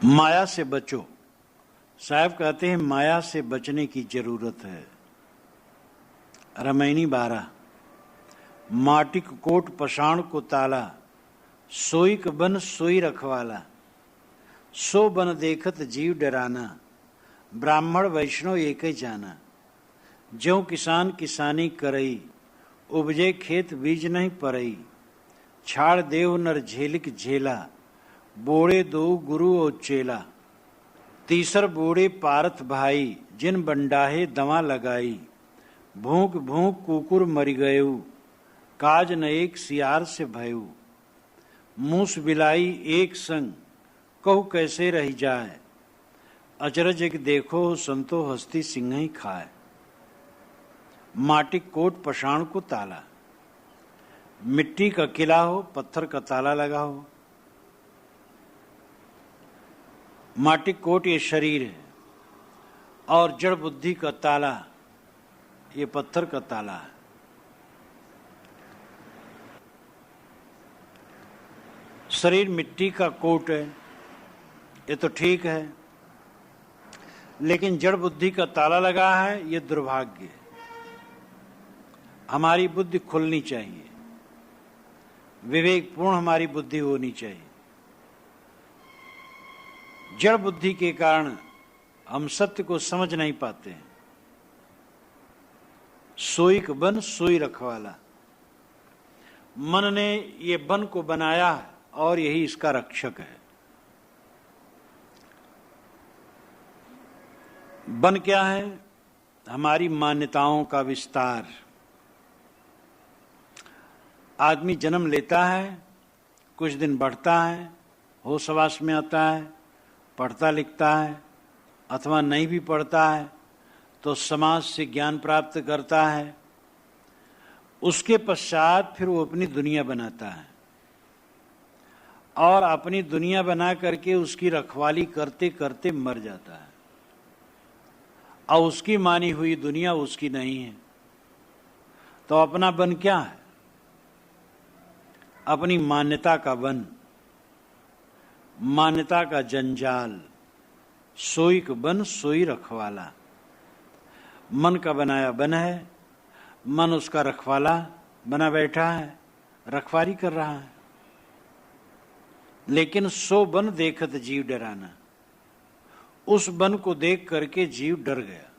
माया से बचो। साहब कहते हैं माया से बचने की जरूरत है। रामायणी 12। माटिक कोट पषाण को ताला, सोईक बन सोई रखवाला। सो बन देखत जीव डराना, ब्राह्मण वैष्णव एक जाना। ज्यों किसान किसानी करई, उपजे खेत बीज नहीं परई। छाड़ देव नर झेलिक झेला, बोड़े दो गुरु और चेला। तीसर बोड़े पारथ भाई, जिन बंडाहे दवा लगाई। भूख भूख कुकुर मर गयु, काज न एक सियार से भयु। मूस बिलाई एक संग, कहु कैसे रह जाए। अचरज एक देखो संतो हस्ती सिंह ही खाए। माटी कोट पषाण को ताला, मिट्टी का किला हो, पत्थर का ताला लगा हो। माटी कोट ये शरीर है और जड़ बुद्धि का ताला ये पत्थर का ताला है। शरीर मिट्टी का कोट है, ये तो ठीक है, लेकिन जड़ बुद्धि का ताला लगा है, ये दुर्भाग्य है। हमारी बुद्धि खुलनी चाहिए, विवेकपूर्ण हमारी बुद्धि होनी चाहिए। जड़ बुद्धि के कारण हम सत्य को समझ नहीं पाते हैं। सोईक बन सोई रखवाला, मन ने ये बन को बनाया है और यही इसका रक्षक है। बन क्या है? हमारी मान्यताओं का विस्तार। आदमी जन्म लेता है, कुछ दिन बढ़ता है, होश हवास में आता है, पढ़ता लिखता है, अथवा नहीं भी पढ़ता है तो समाज से ज्ञान प्राप्त करता है। उसके पश्चात फिर वो अपनी दुनिया बनाता है और अपनी दुनिया बना करके उसकी रखवाली करते करते मर जाता है। और उसकी मानी हुई दुनिया उसकी नहीं है, तो अपना बन क्या है? अपनी मान्यता का बन, मान्यता का जंजाल। सोईक बन सोई रखवाला, मन का बनाया बन है, मन उसका रखवाला बना बैठा है, रखवाली कर रहा है। लेकिन सो बन देखत जीव डराना, उस बन को देख करके जीव डर गया।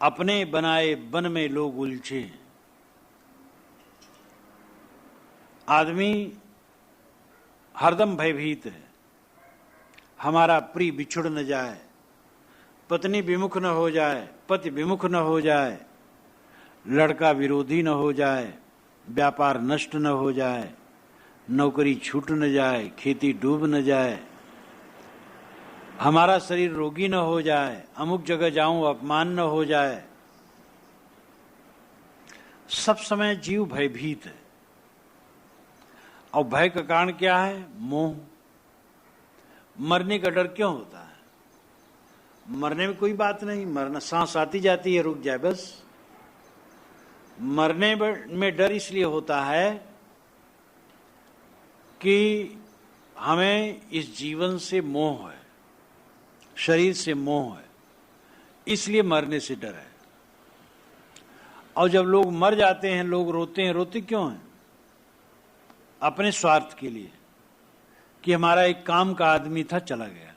अपने बनाए बन में लोग उलझे। आदमी हरदम भयभीत है, हमारा प्रिय बिछुड़ न जाए, पत्नी विमुख न हो जाए, पति विमुख न हो जाए, लड़का विरोधी न हो जाए, व्यापार नष्ट न हो जाए, नौकरी छूट न जाए, खेती डूब न जाए, हमारा शरीर रोगी न हो जाए, अमुक जगह जाऊं अपमान न हो जाए। सब समय जीव भयभीत है। और भय का कारण क्या है? मोह। मरने का डर क्यों होता है? मरने में कोई बात नहीं, मरना सांस आती जाती है, रुक जाए बस। मरने में डर इसलिए होता है कि हमें इस जीवन से मोह है, शरीर से मोह है, इसलिए मरने से डर है। और जब लोग मर जाते हैं, लोग रोते हैं। रोते क्यों हैं? अपने स्वार्थ के लिए, कि हमारा एक काम का आदमी था चला गया,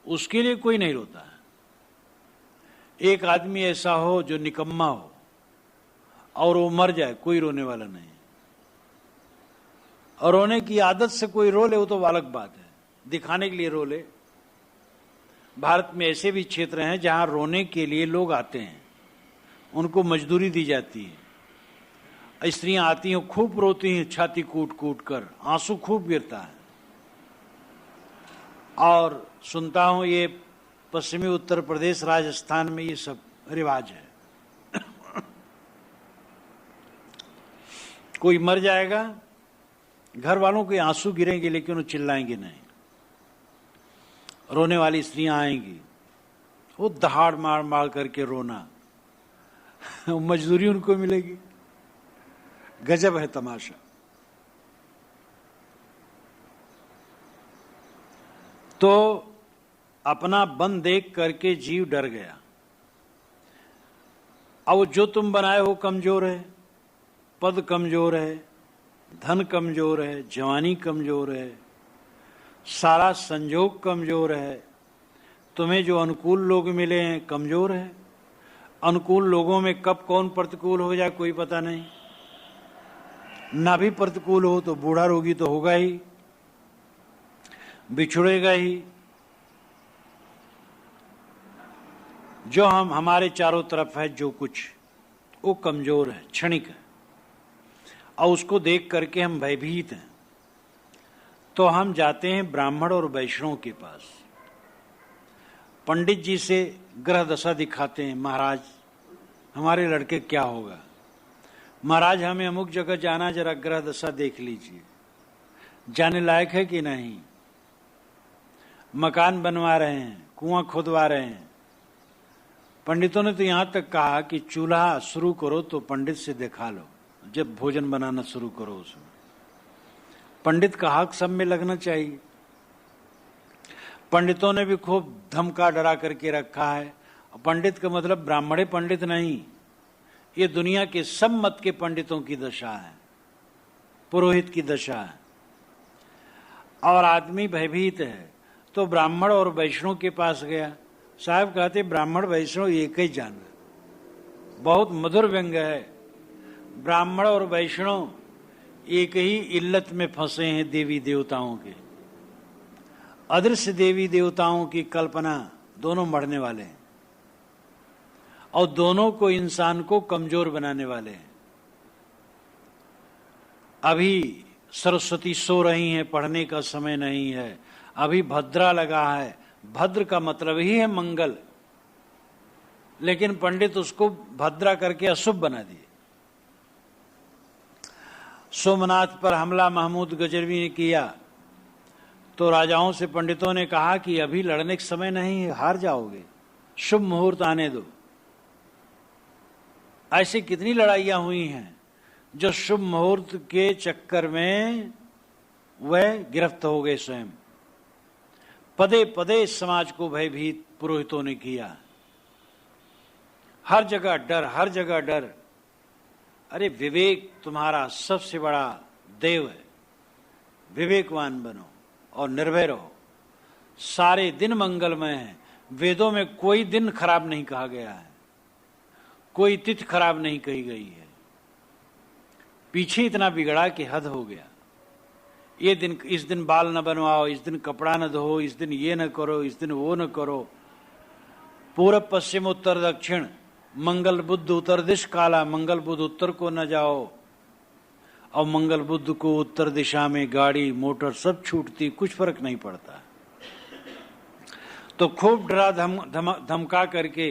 उसके लिए कोई नहीं रोता है। एक आदमी ऐसा हो जो निकम्मा हो और वो मर जाए, कोई रोने वाला नहीं। और रोने की आदत से कोई रो ले वो तो अलग बात है, दिखाने के लिए रो ले। भारत में ऐसे भी क्षेत्र हैं जहां रोने के लिए लोग आते हैं, उनको मजदूरी दी जाती है। स्त्रियां आती हैं, खूब रोती हैं, छाती कूट कूट कर, आंसू खूब गिरता है। और सुनता हूं ये पश्चिमी उत्तर प्रदेश, राजस्थान में ये सब रिवाज है। कोई मर जाएगा, घर वालों के आंसू गिरेंगे लेकिन वो चिल्लाएंगे नहीं। रोने वाली स्त्रियां आएंगी, वो दहाड़ मार मार करके रोना, मजदूरी उनको मिलेगी। गजब है तमाशा। तो अपना बन देख करके जीव डर गया। अब जो तुम बनाए हो कमजोर है, पद कमजोर है, धन कमजोर है, जवानी कमजोर है, सारा संजोग कमजोर है, तुम्हें जो अनुकूल लोग मिले हैं कमजोर है। अनुकूल लोगों में कब कौन प्रतिकूल हो जाए कोई पता नहीं। ना भी प्रतिकूल हो तो बूढ़ा रोगी तो होगा ही, बिछुड़ेगा ही। जो हमारे चारों तरफ है जो कुछ, वो कमजोर है, क्षणिक है, और उसको देख करके हम भयभीत हैं। तो हम जाते हैं ब्राह्मण और वैष्णव के पास, पंडित जी से ग्रह दशा दिखाते हैं। महाराज हमारे लड़के क्या होगा, महाराज हमें अमुक जगह जाना, जरा ग्रह दशा देख लीजिए, जाने लायक है कि नहीं। मकान बनवा रहे हैं, कुआं खुदवा रहे हैं। पंडितों ने तो यहां तक कहा कि चूल्हा शुरू करो तो पंडित से दिखा लो, जब भोजन बनाना शुरू करो उसमें पंडित का हक सब में लगना चाहिए। पंडितों ने भी खूब धमका डरा करके रखा है। पंडित का मतलब ब्राह्मणे पंडित नहीं, ये दुनिया के सब मत के पंडितों की दशा है, पुरोहित की दशा है। और आदमी भयभीत है, तो ब्राह्मण और वैष्णव के पास गया। साहब कहते ब्राह्मण वैष्णव एक ही जान, बहुत मधुर व्यंग है। ब्राह्मण और वैष्णव एक ही इल्लत में फंसे हैं, देवी देवताओं के। अदृश्य देवी देवताओं की कल्पना, दोनों मरने वाले हैं और दोनों को इंसान को कमजोर बनाने वाले हैं। अभी सरस्वती सो रही हैं, पढ़ने का समय नहीं है। अभी भद्रा लगा है, भद्र का मतलब ही है मंगल, लेकिन पंडित उसको भद्रा करके अशुभ बना दिए। सोमनाथ पर हमला महमूद गजनवी ने किया तो राजाओं से पंडितों ने कहा कि अभी लड़ने का समय नहीं है, हार जाओगे, शुभ मुहूर्त आने दो। ऐसी कितनी लड़ाइयां हुई हैं जो शुभ मुहूर्त के चक्कर में वह गिरफ्त हो गए स्वयं। पदे पदे समाज को भयभीत पुरोहितों ने किया। हर जगह डर, हर जगह डर। अरे विवेक तुम्हारा सबसे बड़ा देव है, विवेकवान बनो और निर्भय रहो। सारे दिन मंगलमय हैं। वेदों में कोई दिन खराब नहीं कहा गया है, कोई तिथि खराब नहीं कही गई है। पीछे इतना बिगड़ा कि हद हो गया। ये दिन, इस दिन बाल न बनवाओ, इस दिन कपड़ा न धो, इस दिन ये न करो, इस दिन वो न करो। पूरब पश्चिम उत्तर दक्षिण, मंगल बुध उत्तर दिश काला, मंगल बुध उत्तर को न जाओ। और मंगल बुध को उत्तर दिशा में गाड़ी मोटर सब छूटती, कुछ फर्क नहीं पड़ता। तो खूब डरा धमका करके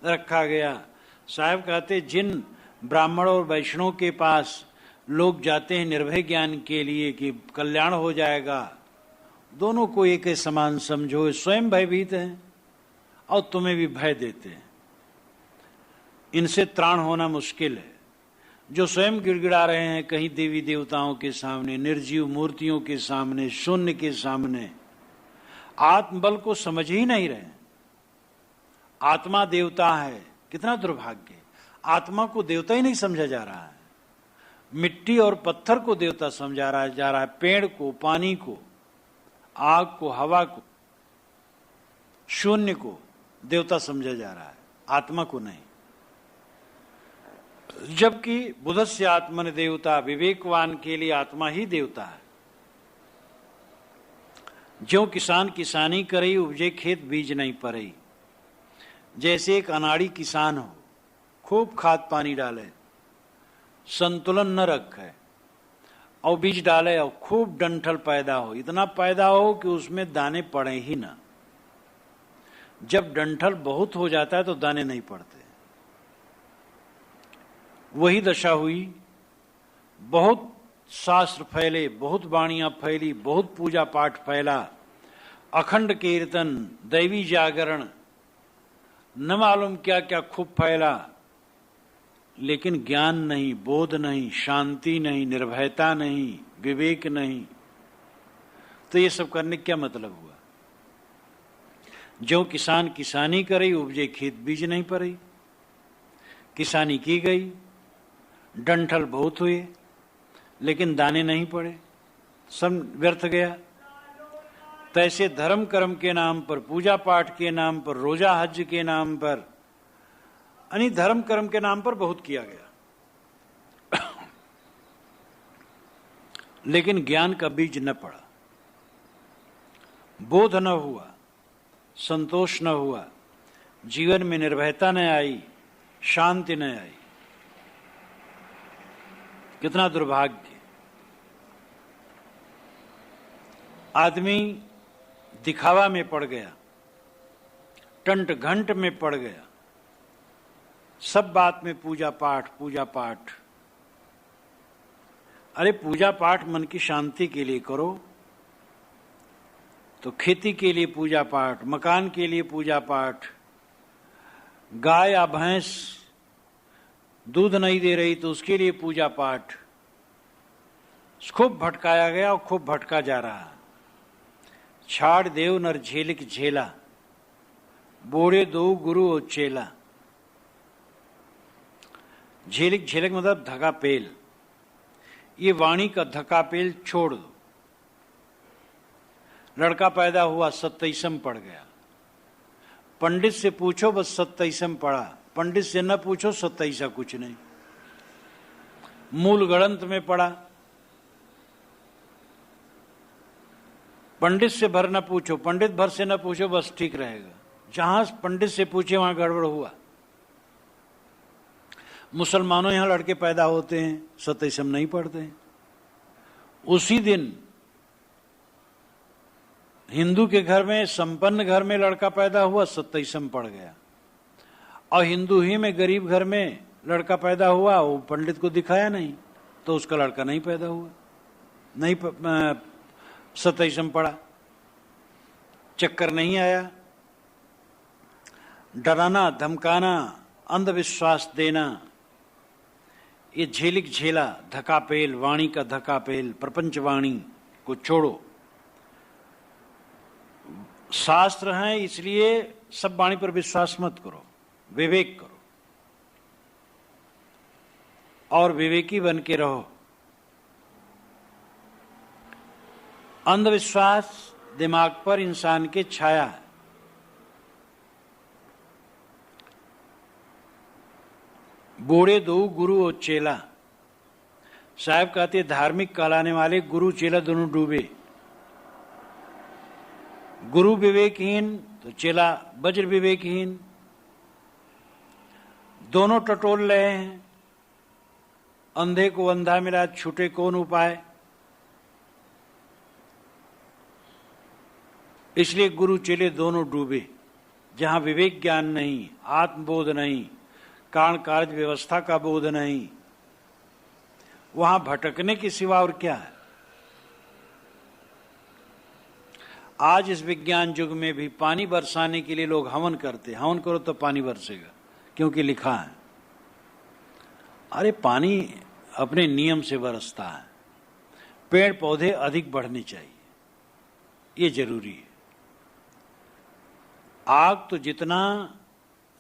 रखा गया। साहब कहते जिन ब्राह्मण और वैष्णव के पास लोग जाते हैं निर्भय ज्ञान के लिए कि कल्याण हो जाएगा, दोनों को एक ही समान समझो। स्वयं भयभीत हैं और तुम्हें भी भय देते हैं। इनसे त्राण होना मुश्किल है। जो स्वयं गिड़गिड़ा रहे हैं कहीं देवी देवताओं के सामने, निर्जीव मूर्तियों के सामने, शून्य के सामने, आत्मबल को समझ ही नहीं रहे। आत्मा देवता है, कितना दुर्भाग्य। आत्मा को देवता ही नहीं समझा जा रहा है। मिट्टी और पत्थर को देवता समझा जा रहा है, पेड़ को, पानी को, आग को, हवा को, शून्य को देवता समझा जा रहा है, आत्मा को नहीं। जबकि बुधस्य आत्मन देवता, विवेकवान के लिए आत्मा ही देवता है। जो किसान किसानी करई, उपजे खेत बीज नहीं परई। जैसे एक अनाड़ी किसान हो, खूब खाद पानी डाले, संतुलन न रखे और बीज डाले और खूब डंठल पैदा हो, इतना पैदा हो कि उसमें दाने पड़े ही ना। जब डंठल बहुत हो जाता है तो दाने नहीं पड़ते। वही दशा हुई। बहुत शास्त्र फैले, बहुत वाणियां फैली, बहुत पूजा पाठ फैला, अखंड कीर्तन, दैवी जागरण, न मालूम क्या क्या खूब फैला, लेकिन ज्ञान नहीं, बोध नहीं, शांति नहीं, निर्भयता नहीं, विवेक नहीं। तो ये सब करने क्या मतलब हुआ? जो किसान किसानी करे, उपजे खेत बीज नहीं पड़े। किसानी की गई, डंठल बहुत हुए, लेकिन दाने नहीं पड़े, सब व्यर्थ गया। तैसे धर्म कर्म के नाम पर, पूजा पाठ के नाम पर, रोजा हज के नाम पर, यानी धर्म कर्म के नाम पर बहुत किया गया, लेकिन ज्ञान का बीज न पड़ा, बोध न हुआ, संतोष न हुआ, जीवन में निर्भयता न आई, शांति न आई। कितना दुर्भाग्य। आदमी दिखावा में पड़ गया, टंट घंट में पड़ गया, सब बात में पूजा पाठ पूजा पाठ। अरे पूजा पाठ मन की शांति के लिए करो, तो खेती के लिए पूजा पाठ, मकान के लिए पूजा पाठ, गाय या भैंस दूध नहीं दे रही तो उसके लिए पूजा पाठ। खूब भटकाया गया और खूब भटका जा रहा। छाड़ देव नर झेलिक झेला, बोड़े दो गुरु और चेला। झेलिक झेलिक मतलब धका पेल, ये वाणी का धका पेल छोड़ दो। लड़का पैदा हुआ, 27 पढ़ गया, पंडित से पूछो बस 27 पढ़ा, पंडित से न पूछो 27 कुछ नहीं। मूल गणंत में पढ़ा, पंडित से भर न पूछो, पंडित भर से न पूछो, बस ठीक रहेगा। जहां पंडित से पूछे वहां गड़बड़ हुआ। मुसलमानों यहां लड़के पैदा होते हैं, 27 नहीं पढ़ते हैं। उसी दिन हिंदू के घर में, संपन्न घर में लड़का पैदा हुआ, 27 पढ़ गया। और हिंदू ही में गरीब घर में लड़का पैदा हुआ, वो पंडित को दिखाया नहीं, तो उसका लड़का नहीं पैदा हुआ, नहीं 27 पढ़ा, चक्कर नहीं आया। डराना, धमकाना, अंधविश्वास देना, ये झेलिक झेला, धकापेल, वाणी का धकापेल, प्रपंच वाणी को छोड़ो। शास्त्र हैं इसलिए सब वाणी पर विश्वास मत करो, विवेक करो और विवेकी बन के रहो। अंधविश्वास दिमाग पर इंसान के छाया है। बूढ़े दो गुरु और चेला। साहब कहते धार्मिक कहलाने वाले गुरु चेला दोनों डूबे। गुरु विवेकहीन तो चेला वज्र विवेकहीन, दोनों टटोल रहे हैं। अंधे को अंधा मिला, छूटे कौन उपाय। इसलिए गुरु चेले दोनों डूबे। जहां विवेक ज्ञान नहीं, आत्मबोध नहीं, कारण कार्य व्यवस्था का बोध नहीं, वहां भटकने के सिवा और क्या है। आज इस विज्ञान युग में भी पानी बरसाने के लिए लोग हवन करते, हवन करो तो पानी बरसेगा, क्योंकि लिखा है। अरे पानी अपने नियम से बरसता है। पेड़ पौधे अधिक बढ़ने चाहिए, ये जरूरी है। आग तो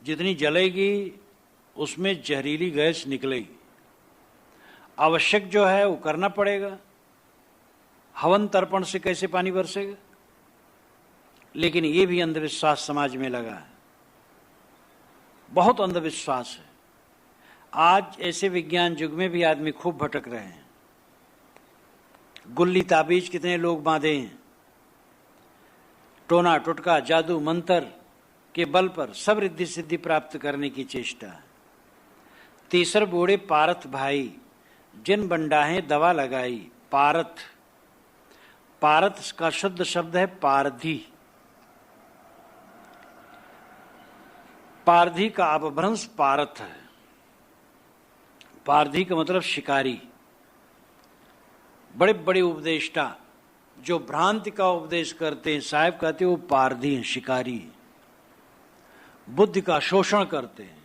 जितनी जलेगी उसमें जहरीली गैस निकलेगी। आवश्यक जो है वो करना पड़ेगा। हवन तर्पण से कैसे पानी बरसेगा। लेकिन ये भी अंधविश्वास समाज में लगा है, बहुत अंधविश्वास है। आज ऐसे विज्ञान युग में भी आदमी खूब भटक रहे हैं। गुल्ली ताबीज कितने लोग बांधे हैं। टोना टुटका, जादू मंत्र के बल पर सब रिद्धि सिद्धि प्राप्त करने की चेष्टा है। तीसर बूढ़े पारथ भाई, जिन बंडाहें दवा लगाई। पारथ, पारथ का शुद्ध शब्द है पारधी। पारधी का अपभ्रंश पारथ है। पारधी का मतलब शिकारी। बड़े बड़े उपदेष्टा जो भ्रांति का उपदेश करते हैं, साहब कहते हैं वो पारधी हैं, शिकारी हैं। बुद्धि का शोषण करते हैं,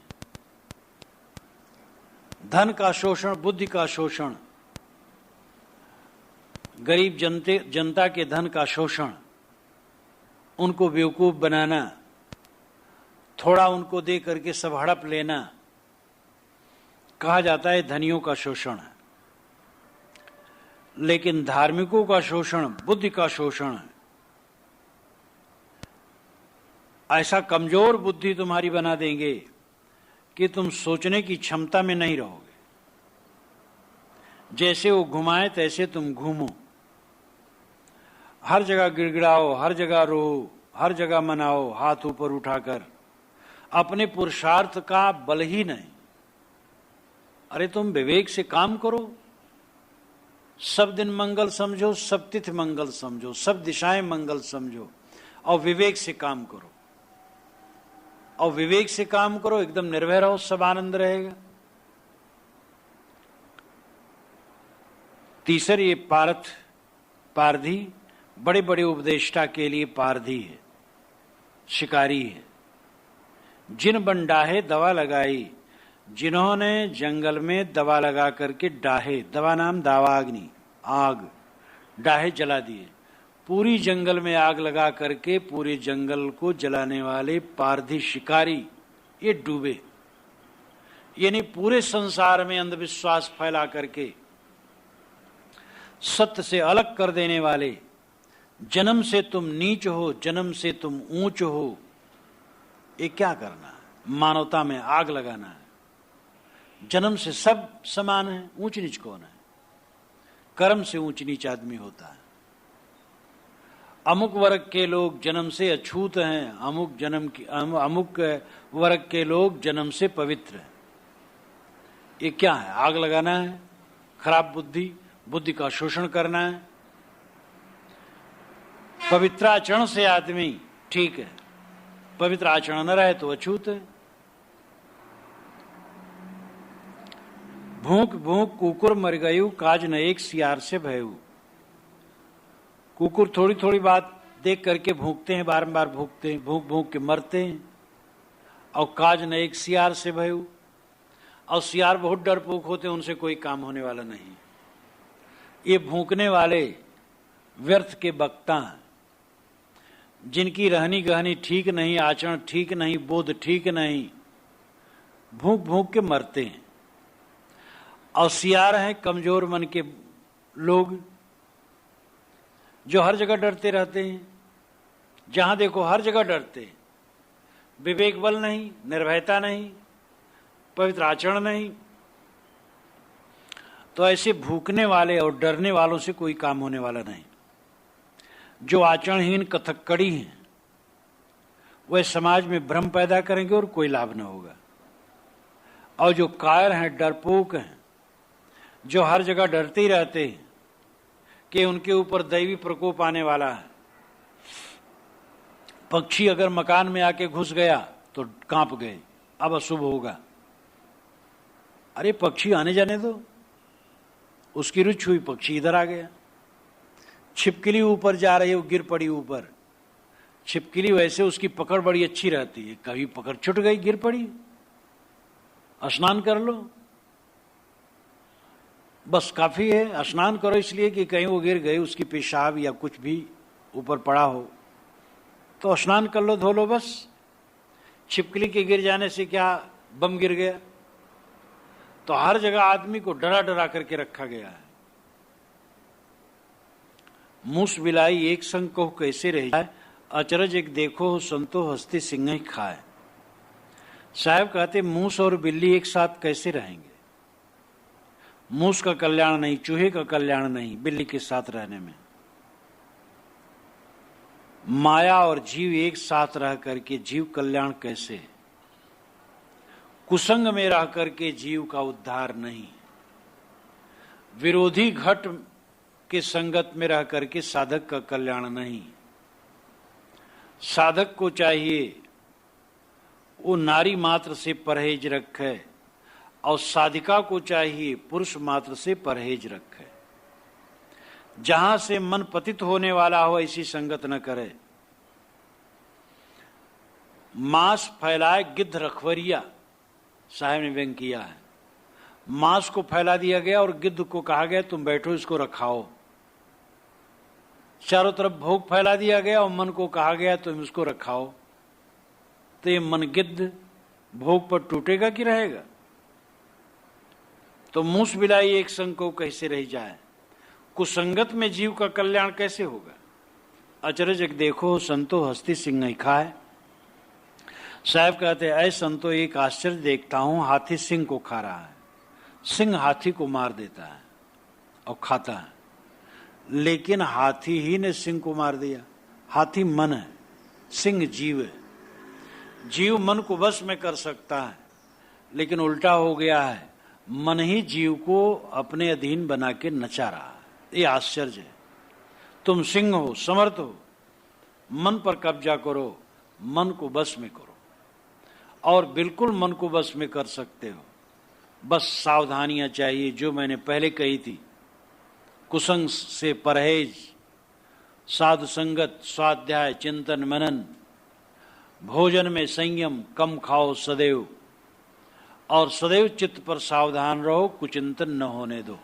धन का शोषण, बुद्धि का शोषण, गरीब जनता के धन का शोषण, उनको बेवकूफ बनाना, थोड़ा उनको दे करके सब हड़प लेना, कहा जाता है धनियों का शोषण है। लेकिन धार्मिकों का शोषण बुद्धि का शोषण है। ऐसा कमजोर बुद्धि तुम्हारी बना देंगे कि तुम सोचने की क्षमता में नहीं रहोगे। जैसे वो घुमाए तैसे तुम घूमो, हर जगह गिड़गिड़ाओ, हर जगह रो, हर जगह मनाओ हाथ ऊपर उठाकर, अपने पुरुषार्थ का बल ही नहीं। अरे तुम विवेक से काम करो, सब दिन मंगल समझो, सब तिथि मंगल समझो, सब दिशाएं मंगल समझो और विवेक से काम करो। और विवेक से काम करो, एकदम निर्भय रहो, सब आनंद रहेगा। तीसरी ये पारथ पारधी बड़े बड़े उपदेष्टा के लिए पारधी है, शिकारी है। जिन बन डाहे दवा लगाई, जिन्होंने जंगल में दवा लगा करके डाहे, दवा नाम दावाग्नि, आग, डाहे जला दिए। पूरी जंगल में आग लगा करके पूरे जंगल को जलाने वाले पारधी शिकारी ये डूबे। यानी पूरे संसार में अंधविश्वास फैला करके सत्य से अलग कर देने वाले, जन्म से तुम नीच हो, जन्म से तुम ऊंच हो, ये क्या करना है? मानवता में आग लगाना है। जन्म से सब समान है, ऊंच नीच कौन है? कर्म से ऊंच नीच आदमी होता है। अमुक वर्ग के लोग जन्म से अछूत हैं, अमुक वर्ग के लोग जन्म से पवित्र हैं। ये क्या है? आग लगाना है, खराब बुद्धि, बुद्धि का शोषण करना है। पवित्र आचरण से आदमी ठीक है, पवित्र आचरण न रहे तो अछूत है। भूख भूख कुकुर मर गयु, काज न एक सियार से भयु। कुकुर थोड़ी थोड़ी बात देख करके भूखते हैं, बारंबार भूखते हैं, भूख भूख के मरते हैं। और काज न एक सियार से भयु, और सियार बहुत डरपोक होते हैं, उनसे कोई काम होने वाला नहीं। ये भूखने वाले व्यर्थ के वक्ता हैं, जिनकी रहनी गहनी ठीक नहीं, आचरण ठीक नहीं, बोध ठीक नहीं, भूख भूख के मरते हैं। और सियार हैं कमजोर मन के लोग, जो हर जगह डरते रहते हैं, जहां देखो हर जगह डरते हैं। विवेक बल नहीं, निर्भयता नहीं, पवित्र आचरण नहीं। तो ऐसे भूखने वाले और डरने वालों से कोई काम होने वाला नहीं। जो आचरणहीन कथकड़ी हैं, वह समाज में भ्रम पैदा करेंगे और कोई लाभ न होगा। और जो कायर हैं, डरपोक हैं, जो हर जगह डरते ही रहते हैं कि उनके ऊपर दैवी प्रकोप आने वाला है। पक्षी अगर मकान में आके घुस गया तो कांप गए, अब अशुभ होगा। अरे पक्षी आने जाने दो, उसकी रुचि हुई, पक्षी इधर आ गया। छिपकली ऊपर जा रही है, वो गिर पड़ी ऊपर। छिपकली वैसे उसकी पकड़ बड़ी अच्छी रहती है, कभी पकड़ छूट गई, गिर पड़ी। स्नान कर लो, बस काफी है। स्नान करो इसलिए कि कहीं वो गिर गई, उसकी पेशाब या कुछ भी ऊपर पड़ा हो तो स्नान कर लो, धो लो बस। छिपकली के गिर जाने से क्या बम गिर गया? तो हर जगह आदमी को डरा डरा करके रखा गया है। मूस बिलाई एक संग को कैसे रह जाए, अचरज एक देखो संतो हस्ती सिंह ही खाए। साहब कहते मूस और बिल्ली एक साथ कैसे रहेंगे? मूस का कल्याण नहीं, चूहे का कल्याण नहीं बिल्ली के साथ रहने में। माया और जीव एक साथ रह करके जीव कल्याण कैसे? कुसंग में रह करके जीव का उद्धार नहीं। विरोधी घट के संगत में रह करके साधक का कल्याण नहीं। साधक को चाहिए वो नारी मात्र से परहेज रखे और साधिका को चाहिए पुरुष मात्र से परहेज रखे। जहां से मन पतित होने वाला हो ऐसी संगत न करे। मांस फैलाए गिद्ध रखवरिया, साहब ने व्यंग किया है। मांस को फैला दिया गया और गिद्ध को कहा गया तुम बैठो इसको रखाओ। चारों तरफ भोग फैला दिया गया और मन को कहा गया तुम इसको रखाओ। तो ये मन गिद्ध भोग पर टूटेगा कि रहेगा? तो मूस बिलाई एक संग को कैसे रह जाए, कुसंगत में जीव का कल्याण कैसे होगा? अचरज देखो संतो हस्ती सिंह खाए। साहब कहते हैं, ऐ संतो एक आश्चर्य देखता हूं, हाथी सिंह को खा रहा है। सिंह हाथी को मार देता है और खाता है, लेकिन हाथी ही ने सिंह को मार दिया। हाथी मन है, सिंह जीव है। जीव मन को वश में कर सकता है, लेकिन उल्टा हो गया है, मन ही जीव को अपने अधीन बना के नचा रहा है। ये आश्चर्य है। तुम सिंह हो, समर्थ हो, मन पर कब्जा करो, मन को वश में करो, और बिल्कुल मन को वश में कर सकते हो। बस सावधानियां चाहिए जो मैंने पहले कही थी, कुसंग से परहेज, साधु संगत, स्वाध्याय, चिंतन मनन, भोजन में संयम, कम खाओ सदैव, और सदैव चित्त पर सावधान रहो, कुचिंतन न होने दो।